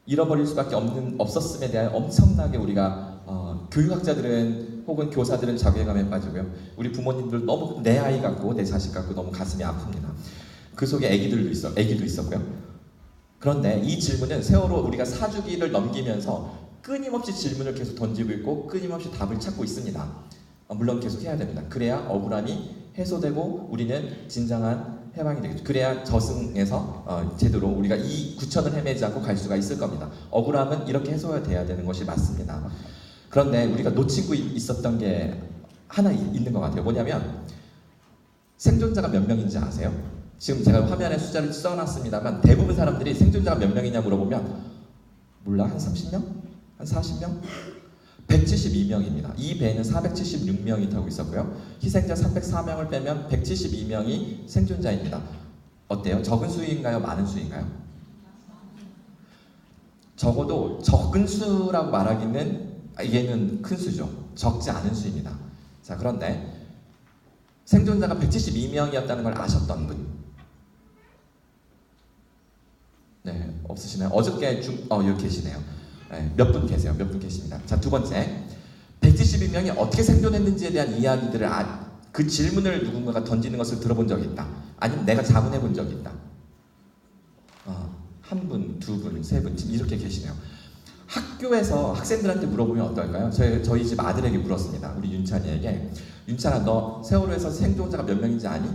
잃어버릴 수밖에 없었음에 대한 엄청나게 우리가 교육학자들은 혹은 교사들은 자괴감에 빠지고요. 우리 부모님들 너무 내 아이 같고 내 자식 같고 너무 가슴이 아픕니다. 그 속에 애기도 있었고요. 그런데 이 질문은 세월호 우리가 4주기를 넘기면서 끊임없이 질문을 계속 던지고 있고 끊임없이 답을 찾고 있습니다. 물론 계속 해야 됩니다. 그래야 억울함이 해소되고 우리는 진정한 해방이 되겠죠. 그래야 저승에서 제대로 우리가 이 구천을 헤매지 않고 갈 수가 있을 겁니다. 억울함은 이렇게 해소돼야 되는 것이 맞습니다. 그런데 우리가 놓치고 있었던 게 하나 있는 것 같아요. 뭐냐면 생존자가 몇 명인지 아세요? 지금 제가 화면에 숫자를 써놨습니다만 대부분 사람들이 생존자가 몇 명이냐 물어보면 몰라? 한 30명? 한 40명? 172명입니다. 이 배에는 476명이 타고 있었고요. 희생자 304명을 빼면 172명이 생존자입니다. 어때요? 적은 수인가요? 많은 수인가요? 적어도 적은 수라고 말하기는 얘는 큰 수죠. 적지 않은 수입니다. 자, 그런데 생존자가 172명이었다는 걸 아셨던 분? 네, 없으시나요? 어저께 여기 계시네요. 네, 몇 분 계세요. 몇 분 계십니다. 자, 두 번째, 172명이 어떻게 생존했는지에 대한 이야기들을 그 질문을 누군가가 던지는 것을 들어본 적이 있다. 아니면 내가 자문해 본 적이 있다. 한 분, 두 분, 세 분, 지금 이렇게 계시네요. 학교에서 학생들한테 물어보면 어떨까요? 저희 집 아들에게 물었습니다. 우리 윤찬이에게. 윤찬아, 너 세월호에서 생존자가 몇 명인지 아니?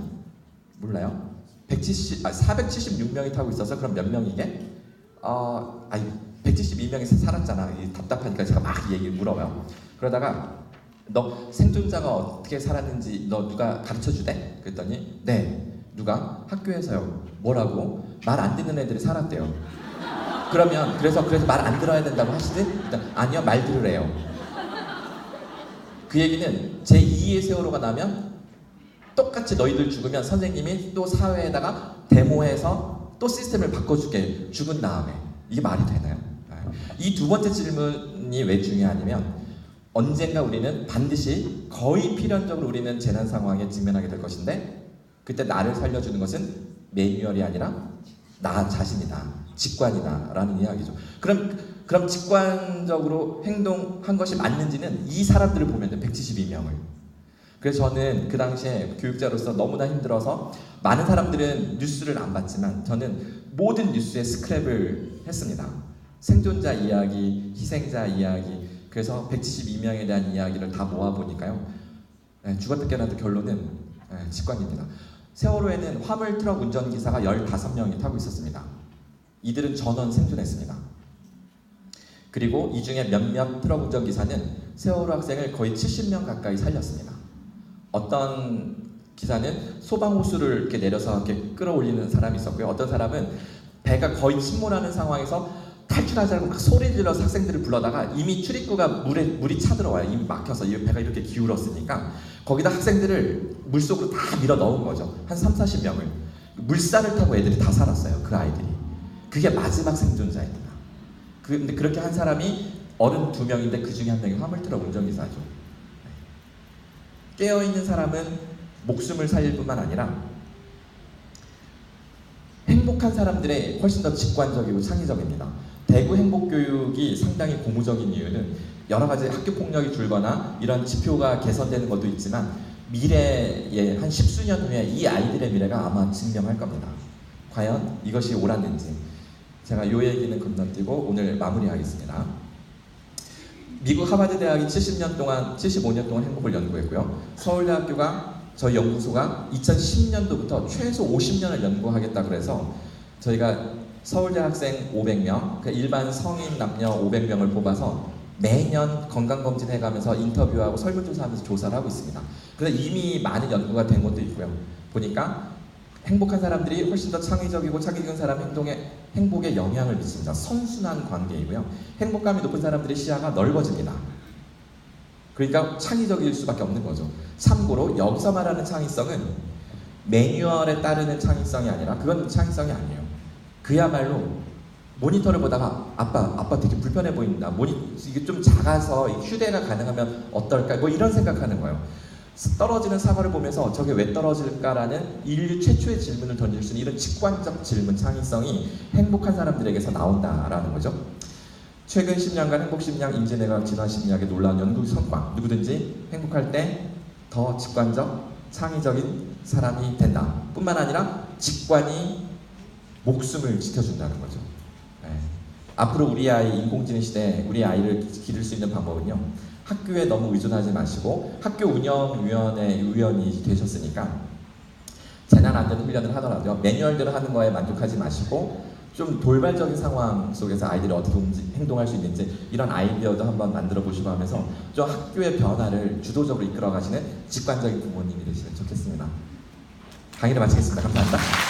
몰라요? 476명이 타고 있어서 그럼 몇 명이게? 172명이 살았잖아. 답답하니까 제가 막 물어봐요. 그러다가 너 생존자가 어떻게 살았는지 너 누가 가르쳐주대? 그랬더니 네. 누가? 학교에서요. 뭐라고? 말 안 듣는 애들이 살았대요. 그래서 말 안 들어야 된다고 하시지? 일단 아니요, 말 들으래요. 그 얘기는 제2의 세월호가 나면 똑같이 너희들 죽으면 선생님이 또 사회에다가 데모해서 또 시스템을 바꿔주게, 죽은 다음에. 이게 말이 되나요? 이 두 번째 질문이 왜 중요하냐면 언젠가 우리는 반드시 거의 필연적으로 우리는 재난 상황에 직면하게 될 것인데 그때 나를 살려주는 것은 매뉴얼이 아니라 나 자신이다, 직관이다 라는 이야기죠. 그럼 직관적으로 행동한 것이 맞는지는 이 사람들을 보면 돼, 172명을. 그래서 저는 그 당시에 교육자로서 너무나 힘들어서 많은 사람들은 뉴스를 안 봤지만 저는 모든 뉴스에 스크랩을 했습니다. 생존자 이야기, 희생자 이야기, 그래서 172명에 대한 이야기를 다 모아보니까요. 죽었다 깨어났다 결론은 직관입니다. 세월호에는 화물 트럭 운전기사가 15명이 타고 있었습니다. 이들은 전원 생존했습니다. 그리고 이 중에 몇몇 트럭 운전기사는 세월호 학생을 거의 70명 가까이 살렸습니다. 어떤 기사는 소방호수를 이렇게 내려서 이렇게 끌어올리는 사람이 있었고요. 어떤 사람은 배가 거의 침몰하는 상황에서 탈출하자고 막 소리 질러서 학생들을 불러다가 이미 출입구가 물이 차들어와요. 이미 막혀서 이 배가 이렇게 기울었으니까 거기다 학생들을 물속으로 다 밀어 넣은 거죠. 한 30-40명을. 물살을 타고 애들이 다 살았어요. 그 아이들이. 그게 마지막 생존자입니다. 근데 그렇게 한 사람이 어른 2명인데 그 중에 한 명이 화물트럭 운전기사죠. 깨어있는 사람은 목숨을 살릴 뿐만 아니라 행복한 사람들의 훨씬 더 직관적이고 창의적입니다. 대구 행복교육이 상당히 고무적인 이유는 여러 가지 학교 폭력이 줄거나 이런 지표가 개선되는 것도 있지만 미래에 한 10수년 후에 이 아이들의 미래가 아마 증명할 겁니다. 과연 이것이 옳았는지 제가 이 얘기는 건너뛰고 오늘 마무리하겠습니다. 미국 하버드 대학이 75년 동안 행복을 연구했고요. 서울대학교가 저희 연구소가 2010년도부터 최소 50년을 연구하겠다 그래서 저희가 서울대 학생 500명, 그러니까 일반 성인 남녀 500명을 뽑아서 매년 건강검진 해가면서 인터뷰하고 설문조사하면서 조사를 하고 있습니다. 그래서 이미 많은 연구가 된 것도 있고요. 보니까 행복한 사람들이 훨씬 더 창의적이고 창의적인 사람 행복에 영향을 미칩니다. 선순환 관계이고요. 행복감이 높은 사람들의 시야가 넓어집니다. 그러니까 창의적일 수밖에 없는 거죠. 참고로 여기서 말하는 창의성은 매뉴얼에 따르는 창의성이 아니라 그건 창의성이 아니에요. 그야말로 모니터를 보다가 아빠 되게 불편해 보인다. 이게 좀 작아서 휴대가 가능하면 어떨까? 뭐 이런 생각하는 거예요. 떨어지는 사과를 보면서 저게 왜 떨어질까라는 인류 최초의 질문을 던질 수 있는 이런 직관적 질문 창의성이 행복한 사람들에게서 나온다라는 거죠. 최근 10년간 행복심리학, 인지내각, 진화심리학의 놀라운 연구 성과. 누구든지 행복할 때 더 직관적, 창의적인 사람이 된다. 뿐만 아니라 직관이 목숨을 지켜준다는 거죠. 앞으로 우리 아이 인공지능 시대에 우리 아이를 기를 수 있는 방법은요. 학교에 너무 의존하지 마시고 학교 운영위원회 위원이 되셨으니까 재난 안전 훈련을 하더라도 매뉴얼대로 하는 거에 만족하지 마시고 좀 돌발적인 상황 속에서 아이들이 어떻게 행동할 수 있는지 이런 아이디어도 한번 만들어 보시고 하면서 좀 학교의 변화를 주도적으로 이끌어 가시는 직관적인 부모님이 되시면 좋겠습니다. 강의를 마치겠습니다. 감사합니다.